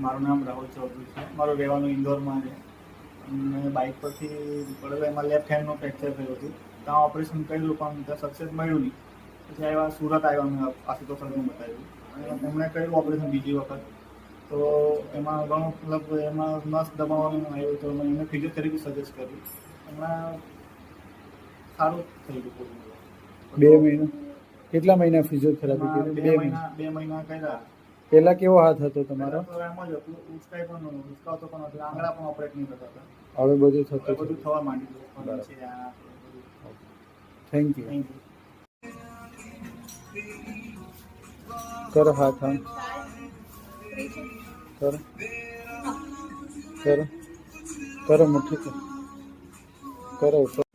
મારું નામ રાહુલ ચૌધરી છે. મારું રહેવાનું ઇન્દોરમાં છે. અને બાઇક પરથી પડેલો એમાં લેફ્ટ હેન્ડનું ફ્રેક્ચર થયું હતું. ત્યાં ઓપરેશન કર્યું પણ ત્યાં સક્સેસ મળ્યું નહીં. પછી આવ્યા સુરત આવ્યા અમે આશુતોષ સરને બતાવ્યું અને એમણે કર્યું ઓપરેશન બીજી વખત. તો એમાં ઘણું મતલબ એમાં નસ દબાવવાનું આવ્યું તો એમને ફિઝિયોથેરાપી સજેસ્ટ કરી. એમાં સારું થઈ ગયું પૂરું. 2 મહિના કેટલા મહિના ફિઝિયોથેરાપી એમાં કરી? 2 મહિના કર્યા. પહેલા કેવો હાથ હતો તમારો? તો એમ જ હતું, ઉચકાઈ પણ ઉચકાવતો પણ હતો, આંગળા પણ ઓપરેટ નહીં થતા હતા. હવે બધું હવે થતું બધું થવા માંડ્યું બરાબર. છે. આ થેન્ક યુ. Thank you. કરો હાથ આમ કરો કરો કરો મુઠ્ઠી કરો કરો.